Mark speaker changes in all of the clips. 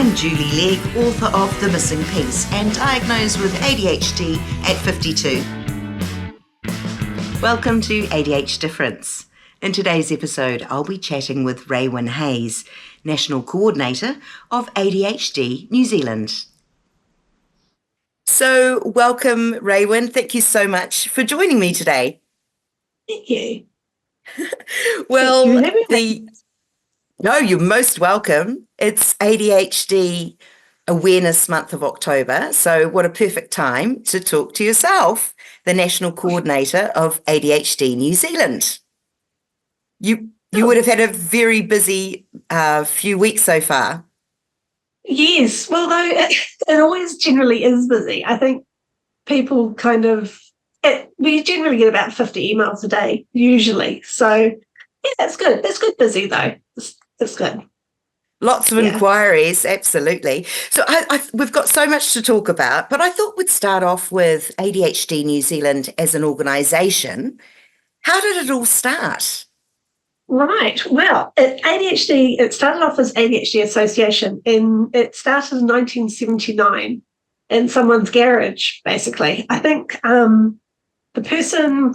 Speaker 1: I'm Julie Legg, author of The Missing Piece and diagnosed with ADHD at 52. Welcome to ADH Difference. In today's episode, I'll be chatting with Raewyn Hayes, National Coordinator of ADHD New Zealand. So, welcome, Raewyn. Thank you so much for joining me today.
Speaker 2: Thank you.
Speaker 1: Well,
Speaker 2: Thank you.
Speaker 1: No, you're most welcome. It's ADHD Awareness Month of October, so what a perfect time to talk to yourself, the National Coordinator of ADHD New Zealand. You would have had a very busy few weeks so far.
Speaker 2: Yes, well, though it always generally is busy. I think people we generally get about 50 emails a day, usually. So, yeah, it's good. It's good busy, though. It's good.
Speaker 1: Lots of inquiries, absolutely. So we've got so much to talk about, but I thought we'd start off with ADHD New Zealand as an organisation. How did it all start?
Speaker 2: Right. Well, it started off as ADHD Association, and it started in 1979 in someone's garage, basically. I think the person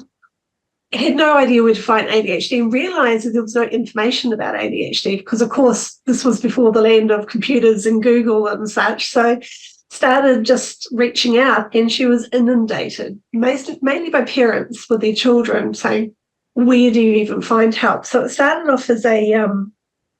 Speaker 2: had no idea where to find ADHD and realised that there was no information about ADHD because, of course, this was before the land of computers and Google and such. So started just reaching out, and she was inundated, mainly by parents with their children saying, where do you even find help? So it started off as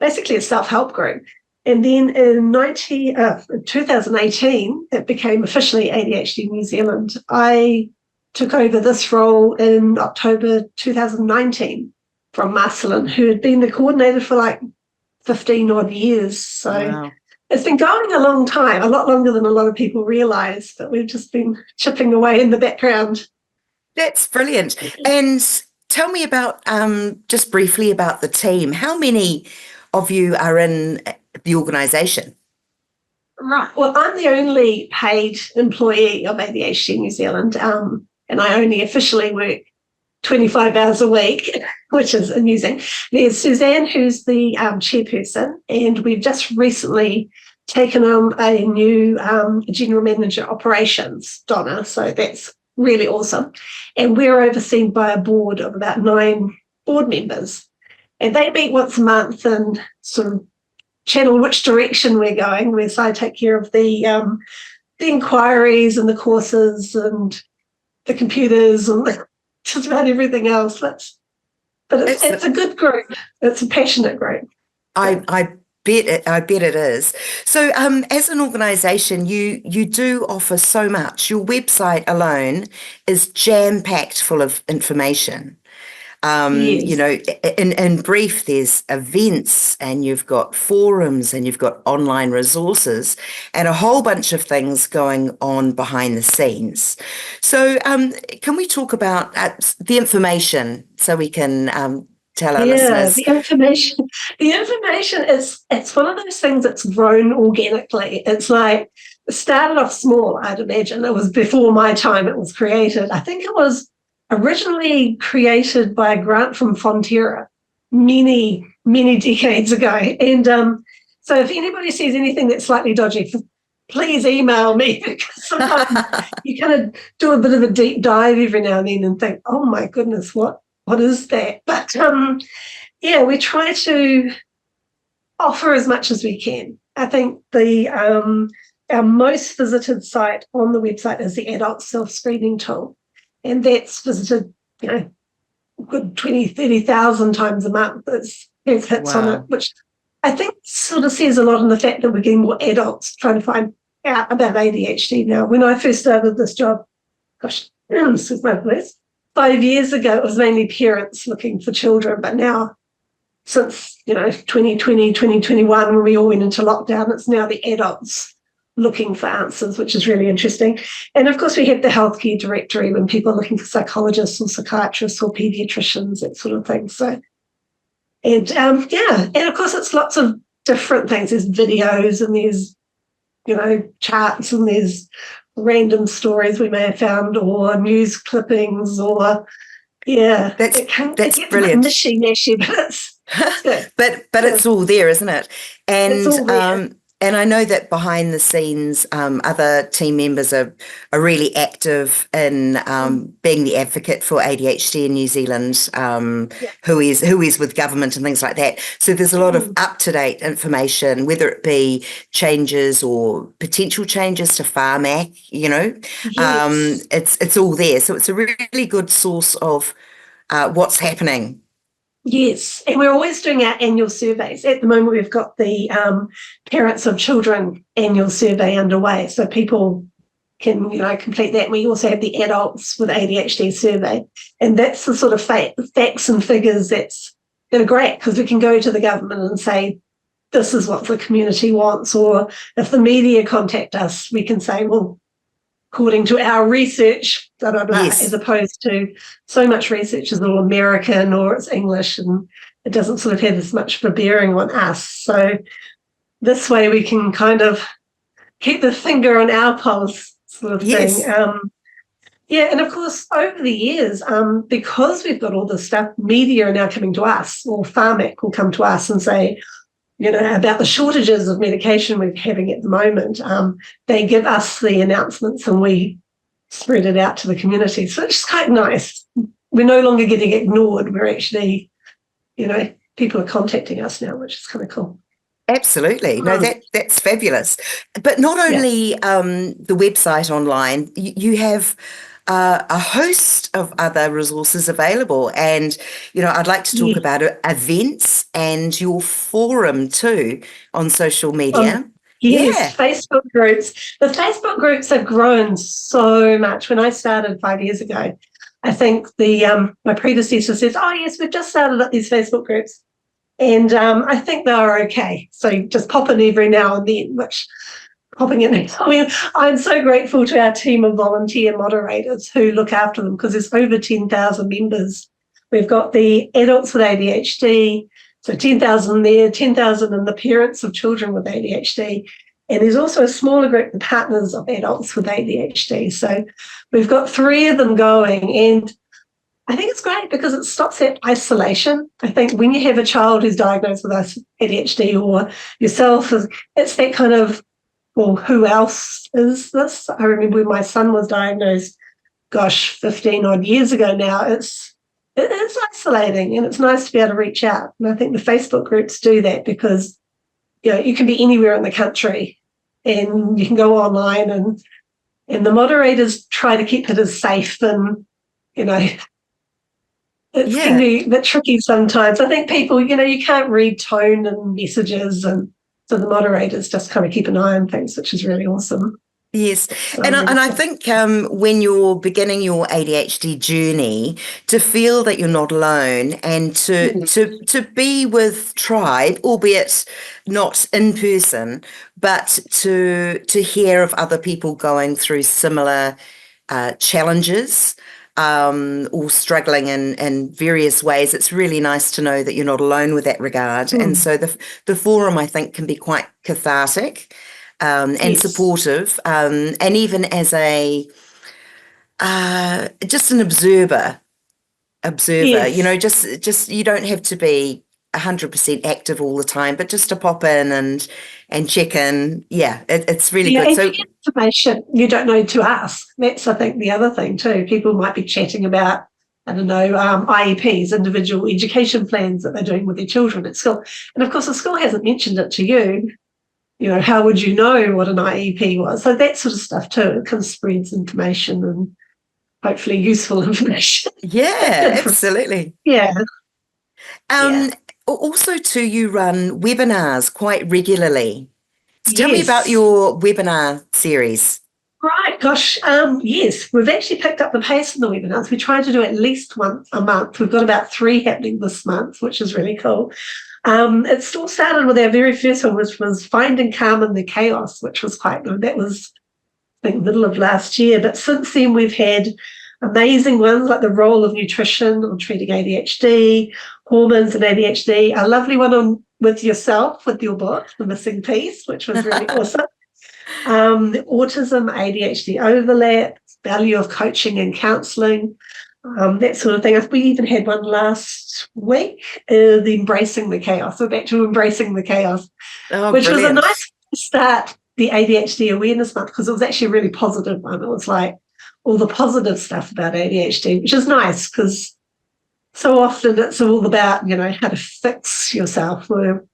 Speaker 2: basically a self-help group. And then in 2018, it became officially ADHD New Zealand. I took over this role in October 2019 from Marcelin, who had been the coordinator for like 15 odd years. So It's been going a long time, a lot longer than a lot of people realise, but we've just been chipping away in the background.
Speaker 1: That's brilliant. And tell me about, just briefly about the team. How many of you are in the organisation?
Speaker 2: Right. Well, I'm the only paid employee of ADHD New Zealand, and I only officially work 25 hours a week, which is amusing. There's Suzanne, who's the chairperson, and we've just recently taken on a new general manager operations, Donna, so that's really awesome. And we're overseen by a board of about 9 board members, and they meet once a month and sort of channel which direction we're going, whereas I take care of the inquiries and the courses and the computers and just about everything else. But it's a good group. It's a passionate group.
Speaker 1: I bet it is. So as an organisation, you do offer so much. Your website alone is jam-packed full of information.
Speaker 2: Yes.
Speaker 1: You know, in brief, there's events and you've got forums and you've got online resources and a whole bunch of things going on behind the scenes. So can we talk about the information so we can tell our listeners?
Speaker 2: The information it's one of those things that's grown organically. It's like it started off small, I'd imagine. It was before my time it was created. I think it was originally created by a grant from Fonterra many, many decades ago. And so if anybody sees anything that's slightly dodgy, please email me, because you kind of do a bit of a deep dive every now and then and think, oh my goodness, what is that? But we try to offer as much as we can. I think our most visited site on the website is the adult self-screening tool. And that's visited, good 20, 30,000 times a month. There's hits on it, which I think sort of says a lot in the fact that we're getting more adults trying to find out about ADHD now. When I first started this job, excuse my voice, 5 years ago, it was mainly parents looking for children. But now, since 2020, 2021, when we all went into lockdown, it's now the adults looking for answers, which is really interesting. And of course, we have the healthcare directory when people are looking for psychologists or psychiatrists or pediatricians, that sort of thing. So, and of course, it's lots of different things. There's videos and there's, charts and there's random stories we may have found or news clippings or,
Speaker 1: That's brilliant.
Speaker 2: Mishy-mashy, but it's good.
Speaker 1: but it's all there, isn't it? And
Speaker 2: it's all there.
Speaker 1: And I know that behind the scenes, other team members are really active in being the advocate for ADHD in New Zealand,
Speaker 2: Yeah.
Speaker 1: who is with government and things like that. So there's a lot of up-to-date information, whether it be changes or potential changes to Pharmac,
Speaker 2: Yes.
Speaker 1: it's all there. So it's a really good source of what's happening.
Speaker 2: Yes, and we're always doing our annual surveys. At the moment, we've got the Parents of Children annual survey underway, so people can, complete that. We also have the Adults with ADHD survey, and that's the sort of facts and figures that are great, because we can go to the government and say, this is what the community wants, or if the media contact us, we can say, well, according to our research, blah, blah, blah,
Speaker 1: Yes.
Speaker 2: as opposed to so much research is all American or it's English, and it doesn't sort of have as much of a bearing on us. So this way we can kind of keep the finger on our pulse sort of
Speaker 1: Yes.
Speaker 2: thing. Yeah, and of course, over the years, because we've got all this stuff, media are now coming to us, or Pharmac will come to us and say, about the shortages of medication we're having at the moment. They give us the announcements and we spread it out to the community. So it's quite nice. We're no longer getting ignored. We're actually, people are contacting us now, which is kind of cool.
Speaker 1: Absolutely. No, that's fabulous. But not only the website online, you have a host of other resources available. And, I'd like to talk about events and your forum too on social media.
Speaker 2: Yes, Facebook groups. The Facebook groups have grown so much. When I started 5 years ago, I think my predecessor says, oh, yes, we've just started up these Facebook groups. And I think they're okay. So just pop in every now and then, popping in. I mean, I'm so grateful to our team of volunteer moderators who look after them, because there's over 10,000 members. We've got the Adults with ADHD, so 10,000 there, 10,000 in the Parents of Children with ADHD. And there's also a smaller group, the Partners of Adults with ADHD. So we've got 3 of them going. And I think it's great because it stops that isolation. I think when you have a child who's diagnosed with ADHD or yourself, it's that kind of, well, who else is this? I remember when my son was diagnosed, 15 odd years ago now, it is isolating, and it's nice to be able to reach out. And I think the Facebook groups do that because, you can be anywhere in the country and you can go online, and the moderators try to keep it as safe, and, it can be a bit tricky sometimes. I think people, you can't read tone and messages, and so the moderators just kind of keep an eye on things, which is really awesome.
Speaker 1: Yes. And I think when you're beginning your ADHD journey, to feel that you're not alone, and to be with tribe, albeit not in person, but to hear of other people going through similar challenges, or struggling in various ways, it's really nice to know that you're not alone with that regard. And so the forum, I think, can be quite cathartic and supportive, and even as a just an observer,
Speaker 2: Yes.
Speaker 1: just you don't have to be 100% active all the time, but just to pop in and check in. Yeah, it's really good.
Speaker 2: And
Speaker 1: So
Speaker 2: information you don't know to ask. That's, I think, the other thing too. People might be chatting about, I don't know, IEPs, individual education plans that they're doing with their children at school. And of course, the school hasn't mentioned it to you. How would you know what an IEP was? So that sort of stuff too. It kind of spreads information, and hopefully useful information.
Speaker 1: yeah, absolutely.
Speaker 2: Yeah.
Speaker 1: Also too, you run webinars quite regularly. So tell me about
Speaker 2: Yes.
Speaker 1: your webinar series.
Speaker 2: Right, yes, we've actually picked up the pace in the webinars. We try to do at least once a month. We've got about 3 happening this month, which is really cool. It all started with our very first one, which was Finding Calm in the Chaos, which was quite good. That was, I think, middle of last year. But since then, we've had amazing ones like the role of nutrition on treating ADHD, hormones and ADHD, a lovely one with yourself, with your book, The Missing Piece, which was really awesome. Autism, ADHD overlap, value of coaching and counselling, that sort of thing. We even had one last week, the Embracing the Chaos. So back to Embracing the Chaos, which
Speaker 1: brilliant.
Speaker 2: was a nice start the ADHD Awareness Month because it was actually a really positive one. It was like all the positive stuff about ADHD, which is nice because so often it's all about, how to fix yourself, where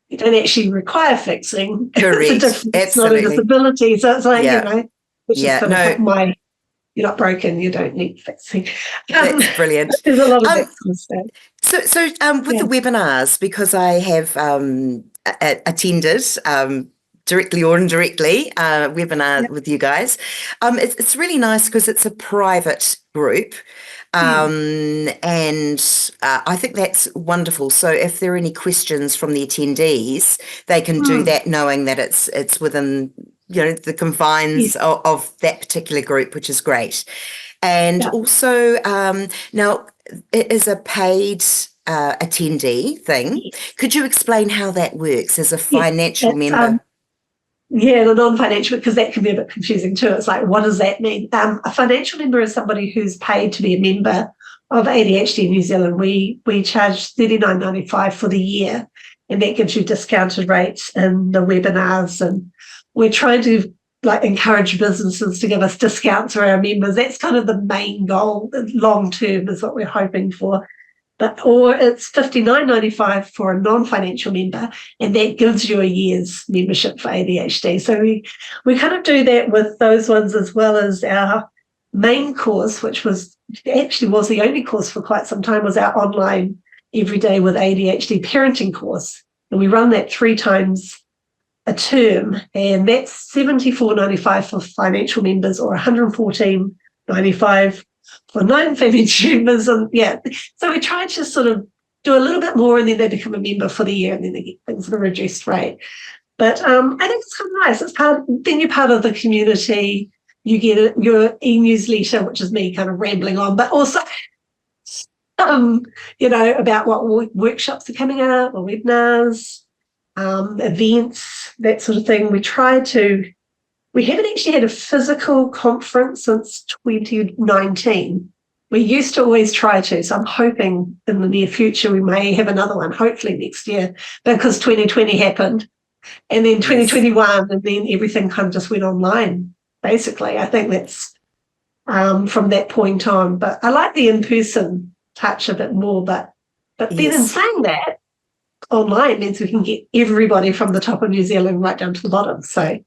Speaker 2: you don't actually require fixing.
Speaker 1: Correct.
Speaker 2: It's not a
Speaker 1: Absolutely.
Speaker 2: disability. So it's like,
Speaker 1: Yeah.
Speaker 2: which is
Speaker 1: Yeah.
Speaker 2: kind of
Speaker 1: No,
Speaker 2: like my, you're not broken, you don't need fixing.
Speaker 1: that's brilliant.
Speaker 2: There's a lot of that
Speaker 1: Um,
Speaker 2: kind of stuff.
Speaker 1: so with
Speaker 2: Yeah.
Speaker 1: the webinars, because I have attended directly or indirectly webinar
Speaker 2: Yeah.
Speaker 1: with you guys, it's really nice because it's a private group. And I think that's wonderful. So if there are any questions from the attendees, they can do that knowing that it's within the confines
Speaker 2: Yes.
Speaker 1: of that particular group, which is great. And
Speaker 2: Yeah.
Speaker 1: also now it is a paid attendee thing.
Speaker 2: Yes.
Speaker 1: Could you explain how that works as a
Speaker 2: Yes.
Speaker 1: financial
Speaker 2: It's,
Speaker 1: member?
Speaker 2: Yeah, the non-financial, because that can be a bit confusing too. It's like, what does that mean? A financial member is somebody who's paid to be a member of ADHD New Zealand. We charge $39.95 for the year, and that gives you discounted rates in the webinars. And we're trying to encourage businesses to give us discounts for our members. That's kind of the main goal. Long term is what we're hoping for. Or it's $59.95 for a non-financial member, and that gives you a year's membership for ADHD. So we kind of do that with those ones, as well as our main course, which was the only course for quite some time, was our online Everyday with ADHD parenting course. And we run that 3 times a term, and that's $74.95 for financial members, or $114.95 for non-financial members. And so we try to sort of do a little bit more, and then they become a member for the year, and then they get things at a reduced rate. But I think it's kind of nice. Then you're part of the community. You get your e-newsletter, which is me kind of rambling on, but also about what workshops are coming out, or webinars, events, that sort of thing. We haven't actually had a physical conference since 2019. We used to always try to, so I'm hoping in the near future we may have another one, hopefully next year, because 2020 happened, and then 2021, and then everything kind of just went online, basically. I think that's from that point on. But I like the in-person touch a bit more, but then in saying that, online means we can get everybody from the top of New Zealand right down to the bottom. So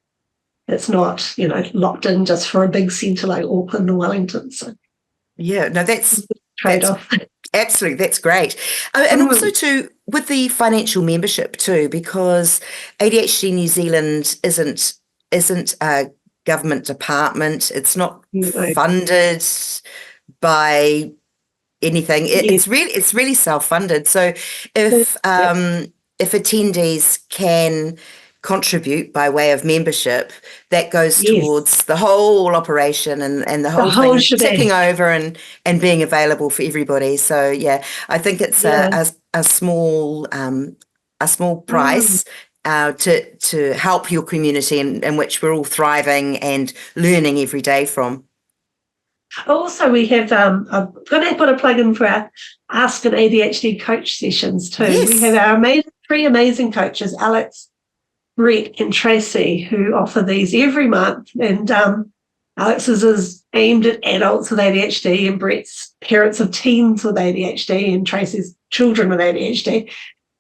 Speaker 2: it's not, locked in just for a big centre like Auckland or Wellington. So
Speaker 1: that's
Speaker 2: trade-off.
Speaker 1: Absolutely, that's great. And also too, with the financial membership too, because ADHD New Zealand isn't a government department. It's not funded by anything. It's really self-funded. So if attendees can contribute by way of membership, that goes towards the whole operation and the whole thing ticking over and being available for everybody. So I think it's a small price to help your community in which we're all thriving and learning every day from.
Speaker 2: Also, we have, I'm going to put a plug in for our Ask an ADHD Coach sessions too.
Speaker 1: Yes.
Speaker 2: We have our three amazing coaches, Alex, Brett and Tracy, who offer these every month. And Alex's is aimed at adults with ADHD, and Brett's parents of teens with ADHD, and Tracy's children with ADHD.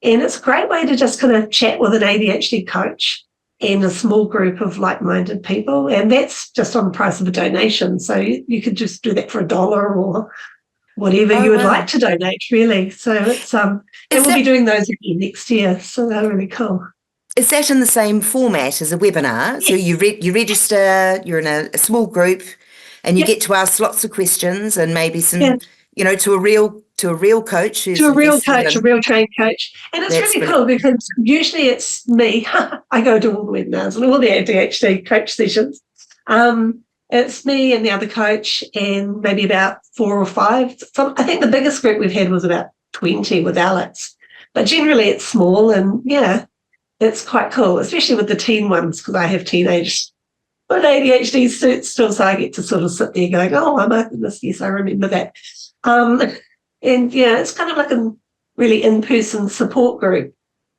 Speaker 2: And it's a great way to just kind of chat with an ADHD coach and a small group of like-minded people. And that's just on the price of a donation. So you could just do that for $1 or whatever you would like to donate, really. So it's and we'll be doing those again next year. So they're really cool.
Speaker 1: Is that in the same format as a webinar? Yes. So you register, you're in a small group, and you get to ask lots of questions, and maybe some, to a real coach.
Speaker 2: To a real coach, a real trained coach. And it's really cool because usually it's me. I go to all the webinars and all the ADHD coach sessions. It's me and the other coach and maybe about 4 or 5. I think the biggest group we've had was about 20 with Alex. But generally it's small, and it's quite cool, especially with the teen ones, because I have teenagers with ADHD still, so I get to sort of sit there going, oh, my goodness, yes, I remember that. And it's kind of like a really in-person support group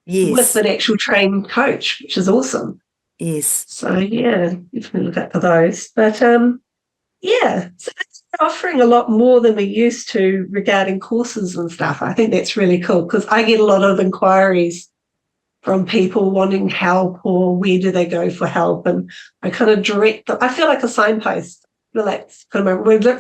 Speaker 2: with an actual trained coach, which is awesome.
Speaker 1: Yes.
Speaker 2: So yeah, definitely look out for those. But yeah, so it's offering a lot more than we used to regarding courses and stuff. I think that's really cool because I get a lot of inquiries from people wanting help or where do they go for help, and I kind of direct them. I feel like a signpost. I feel like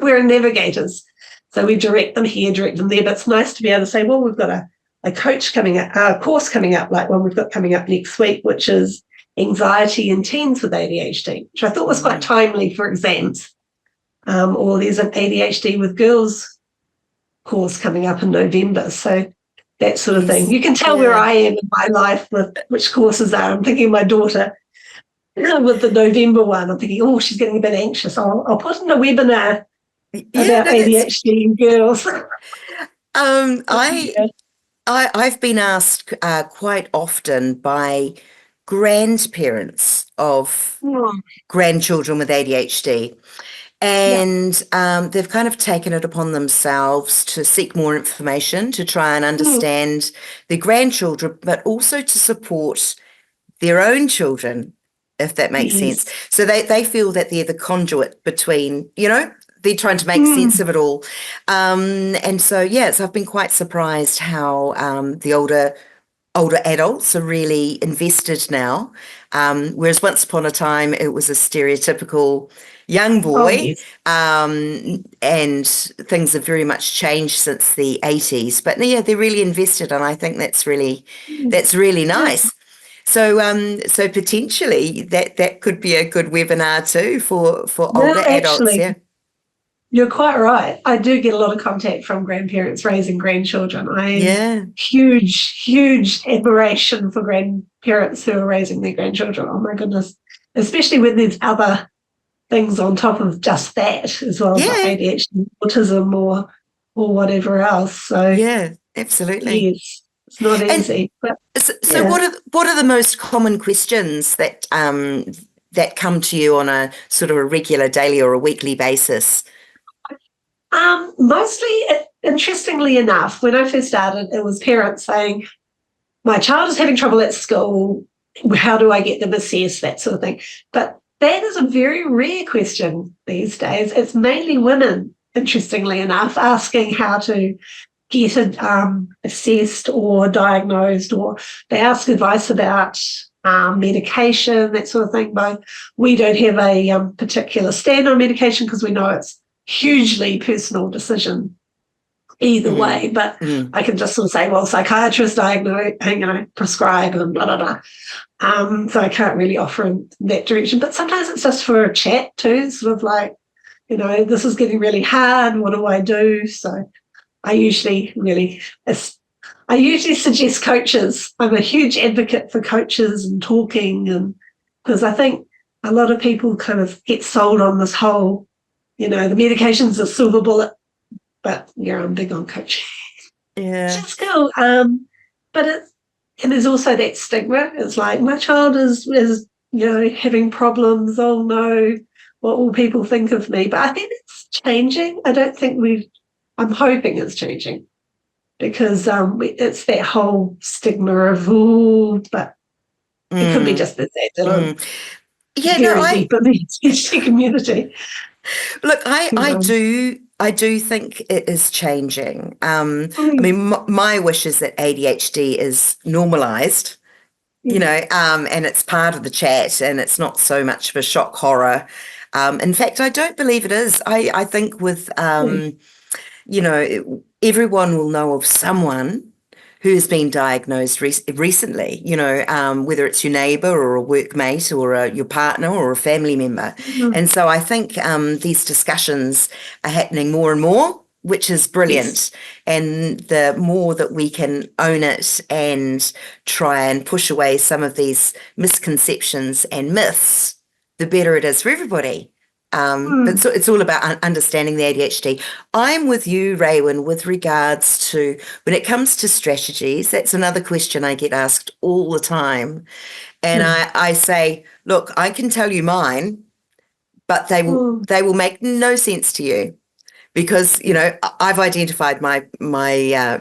Speaker 2: we're navigators, so we direct them here, direct them there. But it's nice to be able to say, well, we've got a coach coming up, a course coming up, like one we've got coming up next week, which is anxiety in teens with ADHD, which I thought was quite timely for exams. Or there's an ADHD with girls course coming up in November. So that sort of thing. You can tell where I am in my life with which courses are. I'm thinking of my daughter with the November one. I'm thinking, oh, she's getting a bit anxious. I'll put in a webinar about ADHD in girls.
Speaker 1: I've been asked quite often by grandparents of grandchildren with ADHD. And they've kind of taken it upon themselves to seek more information, to try and understand their grandchildren, but also to support their own children, if that makes sense. So they feel that they're the conduit between, they're trying to make sense of it all. And so, so I've been quite surprised how the older adults are really invested now. Whereas once upon a time, it was a stereotypical young boy, and things have very much changed since the 80s. But yeah, they're really invested, and I think that's really nice. So potentially that could be a good webinar too for older adults. Yeah.
Speaker 2: You're quite right. I do get a lot of contact from grandparents raising grandchildren. Huge admiration for grandparents who are raising their grandchildren. Oh my goodness. Especially when there's other things on top of just that, as well as like ADHD, autism or whatever else. So
Speaker 1: yeah, absolutely.
Speaker 2: Yes, it's not easy.
Speaker 1: So what are the most common questions that that come to you on a sort of a regular daily or a weekly basis?
Speaker 2: Mostly, interestingly enough, when I first started, it was parents saying, my child is having trouble at school. How do I get them assessed? That sort of thing. But that is a very rare question these days. It's mainly women, interestingly enough, asking how to get it assessed or diagnosed, or they ask advice about medication, that sort of thing. But we don't have a particular stand on medication because we know it's hugely personal decision either way, but I can just sort of say, well, psychiatrists diagnose, prescribe and blah, blah, blah. So I can't really offer in that direction, but sometimes it's just for a chat too, sort of like, this is getting really hard, what do I do? So I usually suggest coaches. I'm a huge advocate for coaches and talking, and because I think a lot of people kind of get sold on this whole, the medication's a silver bullet, but I'm big on coaching.
Speaker 1: Yeah.
Speaker 2: It's cool. But and there's also that stigma. It's like, my child is having problems. Oh no, what will people think of me? But I think it's changing. I don't think I'm hoping it's changing, because it's that whole stigma of, but it could be just that I'm very deep in the ADHD community.
Speaker 1: Look, I do think it is changing. I mean, my wish is that ADHD is normalized, and it's part of the chat, and it's not so much of a shock horror. In fact, I don't believe it is. I think with, everyone will know of someone who's been diagnosed recently, whether it's your neighbour or a workmate or your partner or a family member. And so I think these discussions are happening more and more, which is brilliant. Yes. And the more that we can own it and try and push away some of these misconceptions and myths, the better it is for everybody. But so it's all about understanding the ADHD. I'm with you, Raewyn, with regards to when it comes to strategies. That's another question I get asked all the time. And I say, look, I can tell you mine, but they will make no sense to you, because, I've identified my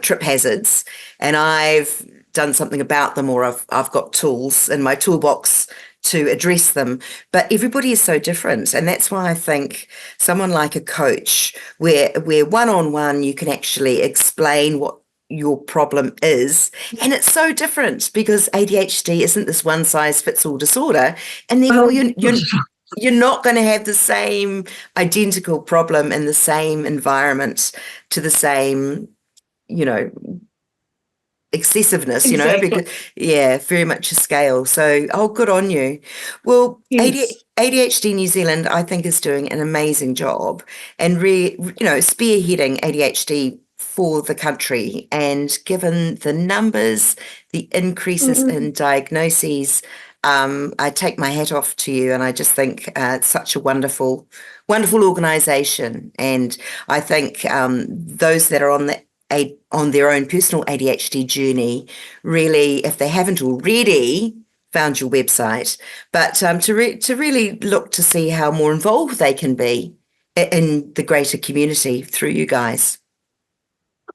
Speaker 1: trip hazards, and I've done something about them, or I've got tools in my toolbox to address them. But everybody is so different. And that's why I think someone like a coach, where one-on-one you can actually explain what your problem is. And it's so different because ADHD isn't this one size fits all disorder. And therefore you're not going to have the same identical problem in the same environment to the same, excessiveness,
Speaker 2: Exactly.
Speaker 1: because very much a scale. So, good on you. Well,
Speaker 2: Yes.
Speaker 1: ADHD New Zealand, I think, is doing an amazing job and spearheading ADHD for the country. And given the numbers, the increases
Speaker 2: Mm.
Speaker 1: in diagnoses, I take my hat off to you, and I just think it's such a wonderful, wonderful organisation. And I think those that are on their own personal ADHD journey, really, if they haven't already found your website, but to really look to see how more involved they can be in the greater community through you guys.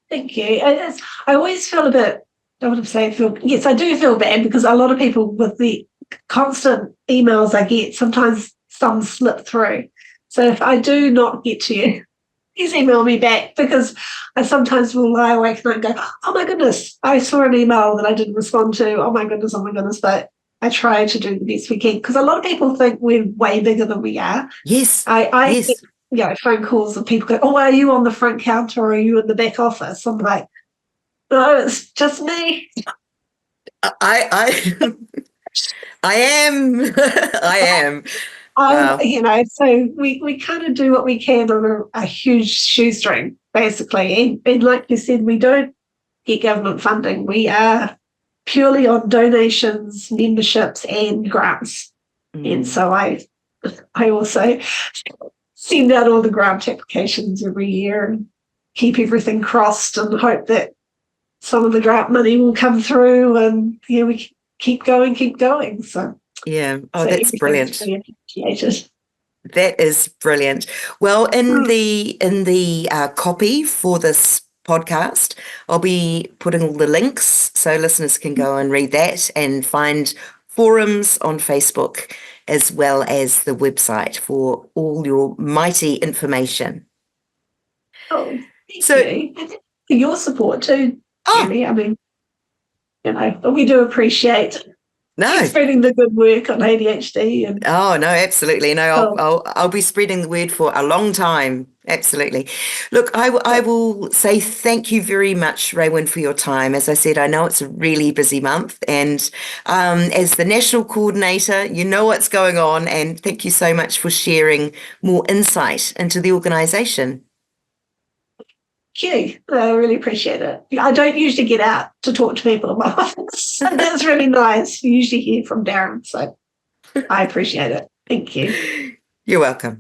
Speaker 2: Thank you. I always feel a bit, I want to say yes, I do feel bad because a lot of people with the constant emails I get, sometimes some slip through. So if I do not get to you, please email me back because I sometimes will lie awake at night and go, oh my goodness, I saw an email that I didn't respond to. Oh my goodness. But I try to do the best we can because a lot of people think we're way bigger than we are.
Speaker 1: Yes.
Speaker 2: I
Speaker 1: yes.
Speaker 2: get, phone calls and people go, oh, are you on the front counter or are you in the back office? I'm like, no, it's just me.
Speaker 1: I am. I am. Wow.
Speaker 2: So we kind of do what we can on a huge shoestring, basically. And like you said, we don't get government funding. We are purely on donations, memberships, and grants. And so I also send out all the grant applications every year and keep everything crossed and hope that some of the grant money will come through and we keep going. So
Speaker 1: that's brilliant.
Speaker 2: Really
Speaker 1: that is brilliant. Well, in the copy for this podcast, I'll be putting all the links so listeners can go and read that and find forums on Facebook as well as the website for all your mighty information.
Speaker 2: Oh, thank you. For your support too, Julie. I mean, we do appreciate spreading the good work on ADHD.
Speaker 1: No, absolutely. No, I'll be spreading the word for a long time. Absolutely. Look, I will say thank you very much, Raewyn, for your time. As I said, I know it's a really busy month, and as the national coordinator, you know what's going on, and thank you so much for sharing more insight into the organisation.
Speaker 2: Thank you. I really appreciate it. I don't usually get out to talk to people in my office. So that's really nice. You usually hear from Darren, so I appreciate it. Thank you.
Speaker 1: You're welcome.